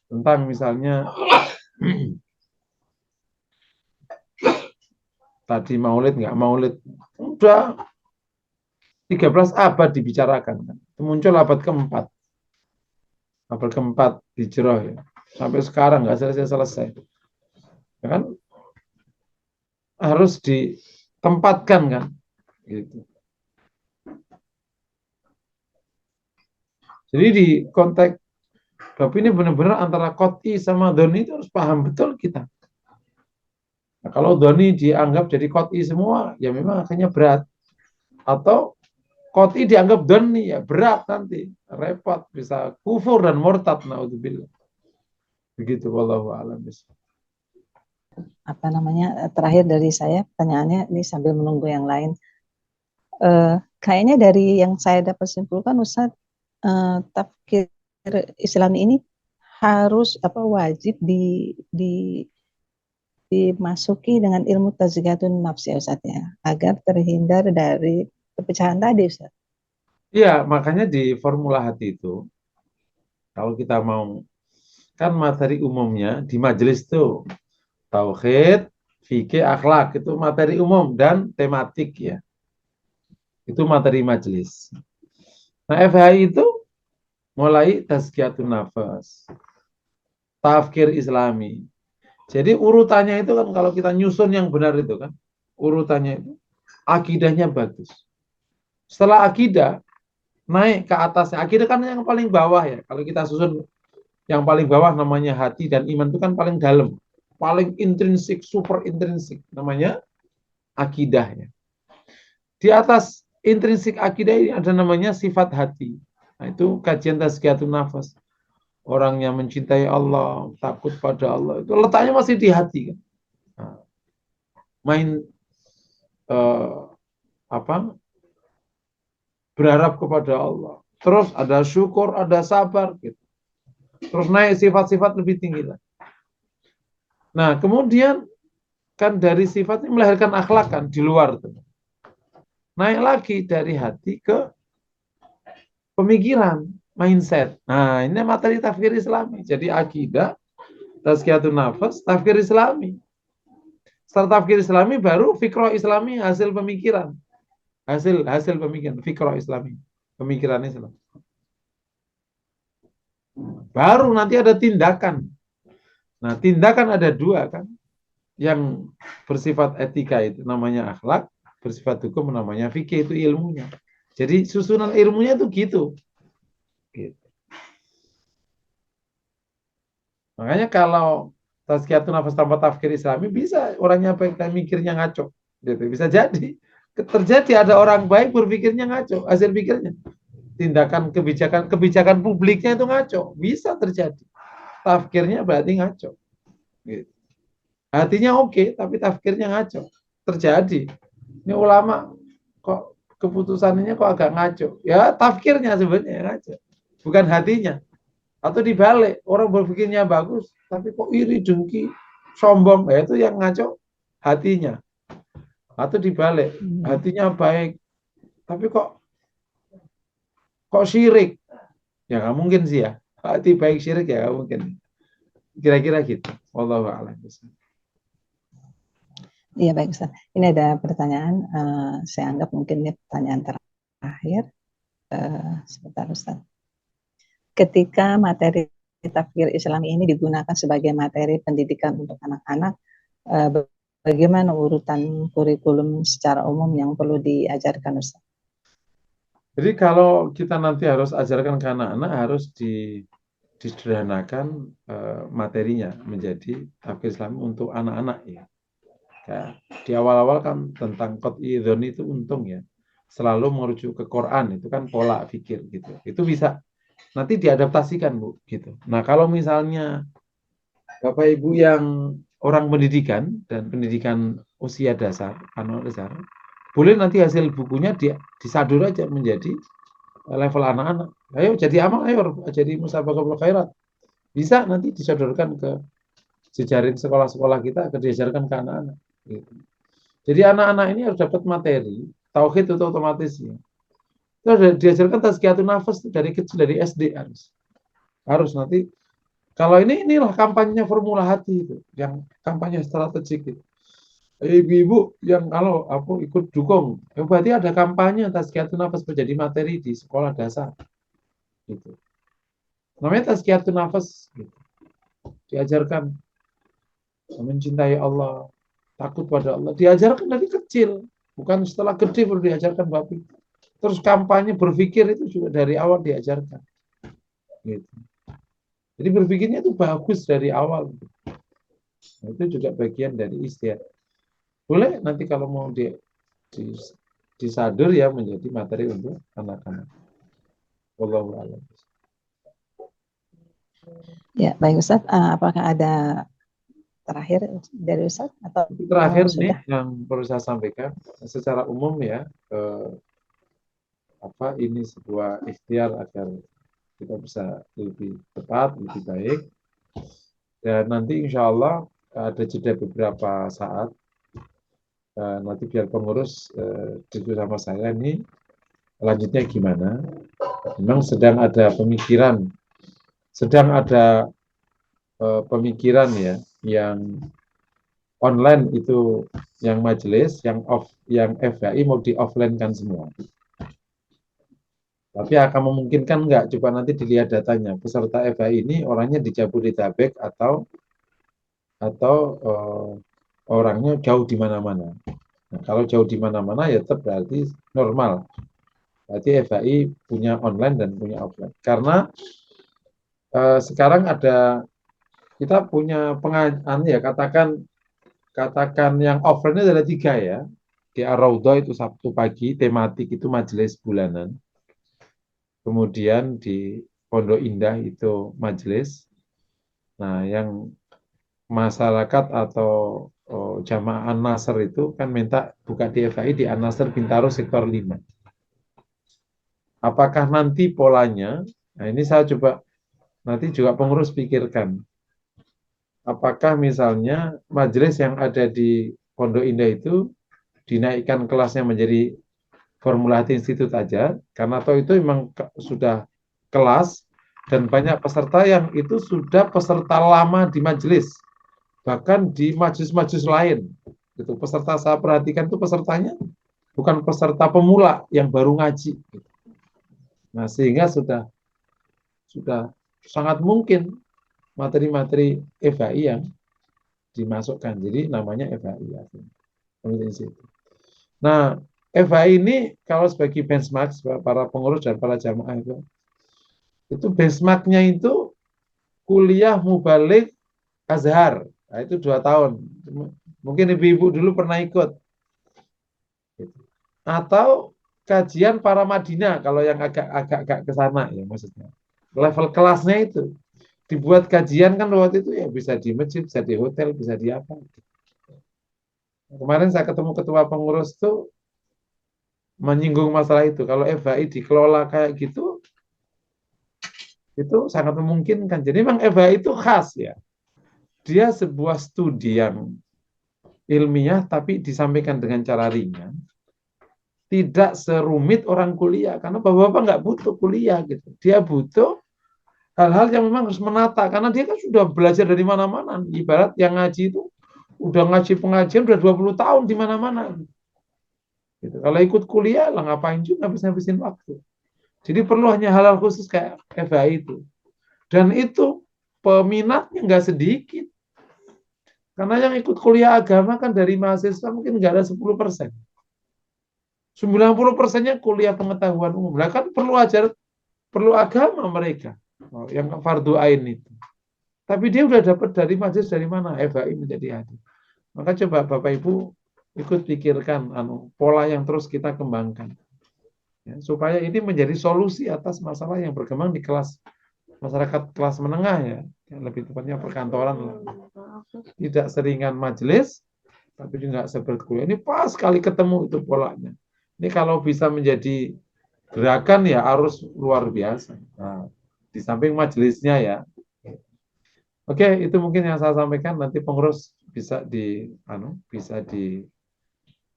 Tentang misalnya tadi maulid nggak maulid. Udah 13 abad dibicarakan. Muncul abad keempat. Abad keempat Hijrah ya. Sampai sekarang nggak selesai-selesai. Ya kan harus ditempatkan kan. Gitu. Jadi di konteks bab ini benar-benar antara kot'i sama doni itu harus paham betul kita. Nah, kalau doni dianggap jadi kot'i semua, ya memang akhirnya berat. Atau Qat'i dianggap doni, ya berat nanti, repot, bisa kufur dan murtad, naudzubillah. Begitu, wallahu a'lam bishawab. Apa namanya, terakhir dari saya pertanyaannya ini sambil menunggu yang lain. Kayaknya dari yang saya dapat simpulkan, Ustaz, tafsir Islam ini harus wajib dimasuki dengan ilmu tazkiyatun nafs ya Ustaz ya, agar terhindar dari perpecahan tadi Ustaz. Iya, makanya di formula hati itu, kalau kita mau, kan materi umumnya di majelis itu, tauhid, fikih, akhlak, itu materi umum dan tematik ya. Itu materi majelis. Nah, FHI itu mulai tazkiyatun nafas, tafkir Islami. Jadi urutannya itu kan kalau kita nyusun yang benar itu kan, urutannya itu akidahnya bagus. Setelah akidah, naik ke atasnya. Akidah kan yang paling bawah ya. Kalau kita susun yang paling bawah namanya hati, dan iman itu kan paling dalam. Paling intrinsik, super intrinsik. Namanya akidahnya. Di atas intrinsik akidah ini ada namanya sifat hati. Nah, itu kajian tazkiyatun nafas. Orang yang mencintai Allah, takut pada Allah, itu letaknya masih di hati kan. Nah, main eh, apa? Berharap kepada Allah. Terus ada syukur, ada sabar gitu. Terus naik sifat-sifat lebih tinggi lah. Nah, kemudian kan dari sifat ini melahirkan akhlak kan di luar tuh. Naik lagi dari hati ke pemikiran, mindset. Nah, ini materi tafsir Islami. Jadi akidah, tazkiyatun nafas, tafsir Islami. Setelah tafsir Islami baru fikroh Islami, hasil pemikiran. Hasil pemikiran, fikroh Islami, pemikiran Islam. Baru nanti ada tindakan. Nah, tindakan ada dua kan. Yang bersifat etika itu namanya akhlak, bersifat hukum namanya fikih, itu ilmunya. Jadi susunan ilmunya itu gitu. Gitu. Makanya kalau tazkiyatun nafas tanpa tafsir Islami, bisa orangnya baik tapi mikirnya ngaco. Gitu. Bisa jadi. Terjadi ada orang baik berpikirnya ngaco, hasil pikirnya. Tindakan kebijakan publiknya itu ngaco. Bisa terjadi. Tafsirnya berarti ngaco. Gitu. Hatinya oke, tapi tafsirnya ngaco. Terjadi. Ini ulama kok keputusannya kok agak ngaco. Ya tafsirnya sebenarnya ngaco. Bukan hatinya. Atau dibalik, orang berpikirnya bagus, tapi kok iri, dengki, sombong. Ya itu yang ngaco hatinya. Atau dibalik, hatinya baik, tapi kok syirik. Ya nggak mungkin sih ya. Hati baik syirik ya nggak mungkin. Kira-kira gitu. Wallahu a'lam. Iya baik Ustaz. Ini ada pertanyaan, saya anggap mungkin ini pertanyaan terakhir. Sebentar Ustaz. Ketika materi tafsir Islami ini digunakan sebagai materi pendidikan untuk anak-anak, bagaimana urutan kurikulum secara umum yang perlu diajarkan Ustaz? Jadi kalau kita nanti harus ajarkan ke anak-anak, harus disederhanakan materinya menjadi tafsir Islami untuk anak-anak ya. Di awal-awal kan tentang qat'i dzon itu untung ya. Selalu merujuk ke Quran, itu kan pola pikir gitu. Itu bisa nanti diadaptasikan Bu gitu. Nah, kalau misalnya Bapak Ibu yang orang pendidikan dan pendidikan usia dasar, anual dasar, boleh nanti hasil bukunya disadur aja menjadi level anak-anak. Ayo jadi amal, ayo jadi musabaqahul khairat. Bisa nanti disodorkan ke jejaring sekolah-sekolah kita, agar diajarkan ke anak-anak. Gitu. Jadi anak-anak ini harus dapat materi, tauhid itu otomatis ya. Itu harus diajarkan tazkiyatun nafas dari kecil, dari SD harus nanti. Kalau inilah kampanye formula hati itu, yang kampanye strategik itu. Ibu-ibu yang kalau aku ikut dukung, berarti ada kampanye tazkiyatun nafas menjadi materi di sekolah dasar. Gitu. Namanya tazkiyatun nafas. Gitu. Diajarkan mencintai Allah, takut pada Allah. Diajarkan dari kecil, bukan setelah gede baru diajarkan Bapak. Terus kampanye berpikir itu juga dari awal diajarkan. Gitu. Jadi berpikirnya itu bagus dari awal. Nah, itu juga bagian dari istiadat. Boleh nanti kalau mau disadur ya menjadi materi untuk anak-anak. Wallahu a'lam. Ya, baik Ustadz. Apakah ada terakhir dari Ustadz atau Terakhir nih sudah? yang perlu saya sampaikan secara umum ya, ini sebuah ikhtiar agar kita bisa lebih tepat, lebih baik. Dan nanti insya Allah ada jeda beberapa saat. Nanti biar pengurus diskusi sama saya ini lanjutnya gimana. Memang sedang ada pemikiran ya yang online itu, yang majelis, yang FHI mau di offline kan semua. Tapi akan memungkinkan enggak? Coba nanti dilihat datanya. Peserta FHI ini orangnya di Jabodetabek atau orangnya jauh di mana-mana. Nah, kalau jauh di mana-mana ya tetap berarti normal. Berarti FHI punya online dan punya offline. Karena sekarang kita punya pengajian ya, katakan yang offline itu ada 3 ya. Di Ar-Raudhah itu Sabtu pagi, tematik itu majelis bulanan. Kemudian di Pondok Indah itu majelis. Nah, yang masyarakat atau jamaah An-Nasr itu kan minta buka di FHI di An-Nasr Bintaro sektor 5. Apakah nanti polanya, nah ini saya coba nanti juga pengurus pikirkan, apakah misalnya majelis yang ada di Pondok Indah itu dinaikkan kelasnya menjadi Formula Institute aja, karena atau itu memang sudah kelas dan banyak peserta yang itu sudah peserta lama di majelis, bahkan di majelis-majelis lain. Itu peserta saya perhatikan itu pesertanya bukan peserta pemula yang baru ngaji. Nah, sehingga sudah sangat mungkin materi-materi FHI yang dimasukkan. Jadi namanya FHI. Nah, FHI ini kalau sebagai benchmark para pengurus dan para jamaah itu benchmarknya itu kuliah mubalik Azhar. Nah, itu 2 tahun. Mungkin ibu-ibu dulu pernah ikut. Atau kajian para Madinah, kalau yang agak ke sana ya maksudnya. Level kelasnya itu. Dibuat kajian kan waktu itu ya bisa di masjid, bisa di hotel, bisa di apa. Kemarin saya ketemu ketua pengurus tuh menyinggung masalah itu. Kalau FHI dikelola kayak gitu, itu sangat memungkinkan. Jadi memang FHI itu khas ya. Dia sebuah studi yang ilmiah tapi disampaikan dengan cara ringan. Tidak serumit orang kuliah. Karena bapak-bapak nggak butuh kuliah gitu. Dia butuh hal-hal yang memang harus menata. Karena dia kan sudah belajar dari mana-mana. Ibarat yang ngaji itu udah ngaji pengajian udah 20 tahun di mana-mana. Gitu. Kalau ikut kuliah lah ngapain juga habis-habisin waktu. Jadi perlu hanya hal-hal khusus kayak FHI itu. Dan itu peminatnya nggak sedikit. Karena yang ikut kuliah agama kan dari mahasiswa mungkin nggak ada 10%. 90%-nya kuliah pengetahuan umum. Nah, kan perlu agama mereka. Yang fardu ain itu. Tapi dia udah dapat dari majelis dari mana? FHI menjadi hadir. Maka coba Bapak Ibu ikut pikirkan pola yang terus kita kembangkan. Ya, supaya ini menjadi solusi atas masalah yang berkembang di kelas masyarakat kelas menengah ya. Yang lebih tepatnya perkantoran lah. Tidak seringan majelis, tapi juga seperti kuliah. Ini pas sekali ketemu itu polanya. Ini kalau bisa menjadi gerakan ya harus luar biasa. Nah, di samping majelisnya ya. Oke, itu mungkin yang saya sampaikan. Nanti pengurus bisa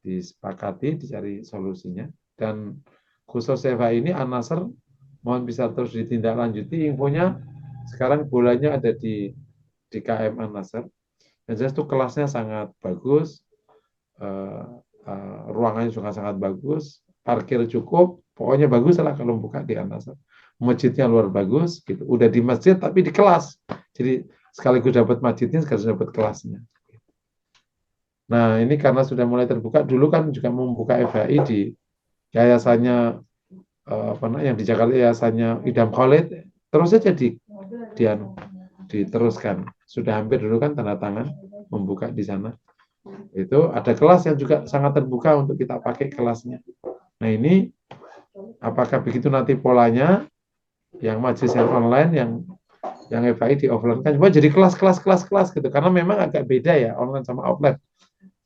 disepakati, dicari solusinya. Dan khusus FHI ini An-Nasr mohon bisa terus ditindaklanjuti. Infonya sekarang bolanya ada di KM An-Nasr. Dan jelas itu kelasnya sangat bagus, ruangannya juga sangat bagus, parkir cukup, pokoknya bagus lah kalau buka di An-Nasr. Masjidnya luar bagus, gitu. Udah di masjid tapi di kelas. Jadi sekaligus dapat masjidnya, sekaligus dapat kelasnya. Nah, ini karena sudah mulai terbuka, dulu kan juga membuka FHI di yayasannya yang di Jakarta, yayasannya Idam Khalid, terus saja diteruskan. Sudah hampir dulu kan tanda tangan membuka di sana. Itu ada kelas yang juga sangat terbuka untuk kita pakai kelasnya. Nah ini apakah begitu nanti polanya yang majelis yang online, yang FAI di offline kan cuma jadi kelas gitu, karena memang agak beda ya online sama offline.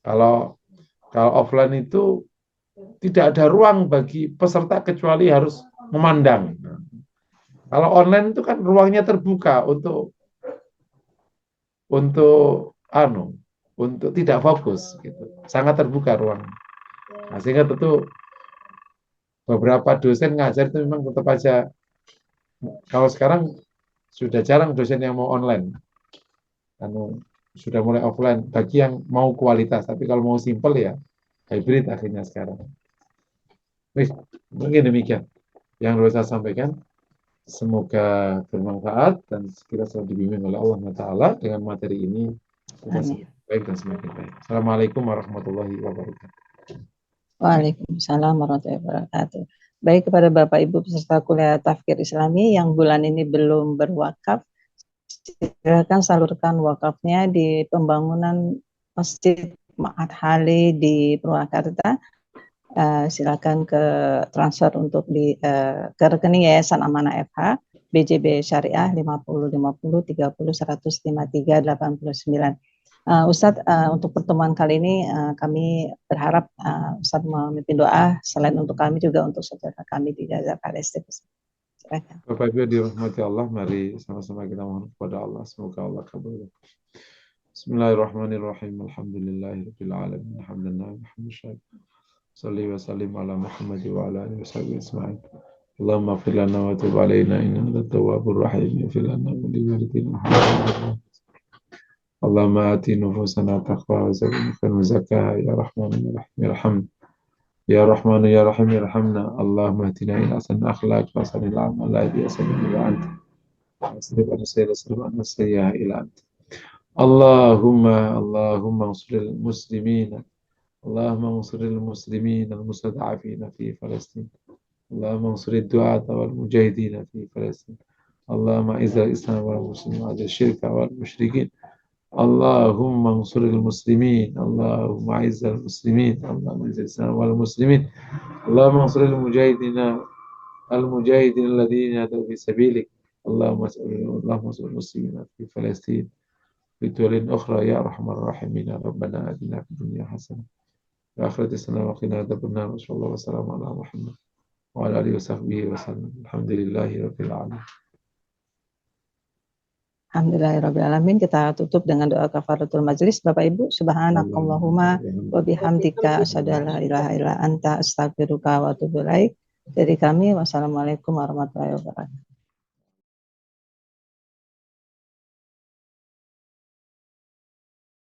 Kalau offline itu tidak ada ruang bagi peserta kecuali harus memandang. Kalau online itu kan ruangnya terbuka untuk tidak fokus gitu. Sangat terbuka ruang. Nah, sehingga tentu beberapa dosen ngajar itu memang tetap aja, kalau sekarang sudah jarang dosen yang mau online. Sudah mulai offline bagi yang mau kualitas, tapi kalau mau simple ya hybrid akhirnya sekarang. Mungkin demikian yang bisa saya sampaikan. Semoga bermanfaat dan kita selalu dibimbing oleh Allah Taala dengan materi ini sudah semakin baik dan semakin baik. Assalamualaikum warahmatullahi wabarakatuh. Waalaikumsalam warahmatullahi wabarakatuh. Baik, kepada Bapak Ibu peserta kuliah Tafsir Islami yang bulan ini belum berwakaf, silakan salurkan wakafnya di pembangunan Masjid Ma'had Hali di Purwakarta. Silakan ke transfer untuk ke rekening Yayasan Amanah FH BJB Syariah 50 50 30 153 89. Ustadz, untuk pertemuan kali ini kami berharap Ustadz memimpin doa selain untuk kami juga untuk saudara kami di Gaza Palestina. Silakan. Bapak Ibu dirahmati Allah, mari sama-sama kita mohon kepada Allah, semoga Allah kabulkan. Bismillahirrahmanirrahim. Alhamdulillahirabbil alamin. Hamdan wa Salli wa sallim ala Muhammad wa ala alihi wa sahbihi ajma'in. Allahumma ighfir lana wa tub alaina innaka antat tawwabur rahim. Ighfir lana wa li walidina Allahumma ati nufusana taqwa wa zakkaha ya Rahman ya Rahim ya Rahman ya Rahman ya Rahim ya Rahmana. Allahumma atina ila ahsan akhlaq wa salil amal la yasmi illa anta. Asrif an sayyi'a ila anta. Allahumma ansuril muslimina. اللهم انصر المسلمين المستضعفين في فلسطين. اللهم انصر الدعاة والمجاهدين في فلسطين. اللهم اعز الإسلام والمسلمين وأذل الشرك والمشركين. اللهم انصر المسلمين. اللهم اعز المسلمين. اللهم اعز الإسلام والمسلمين. اللهم انصر المجاهدين الذين يدعوا في سبيلك. اللهم انصر المسلمين في فلسطين في دول أخرى يا أرحم الراحمين. ربنا آتنا في الدنيا حسنة وآخرة السنة وقنا عذاب النار. وصلى الله وسلم على محمد وعلى آله وصحبه وسلم. الحمد لله رب العالمين. Alhamdulillahirrabbilalamin. Kita tutup dengan doa kafaratul majlis. Bapak Ibu, subhanakallahumma wa bihamdika asyhadu an la ilaha illa anta astaghfiruka wa atubu ilaik. Dari kami, wassalamualaikum warahmatullahi wabarakatuh.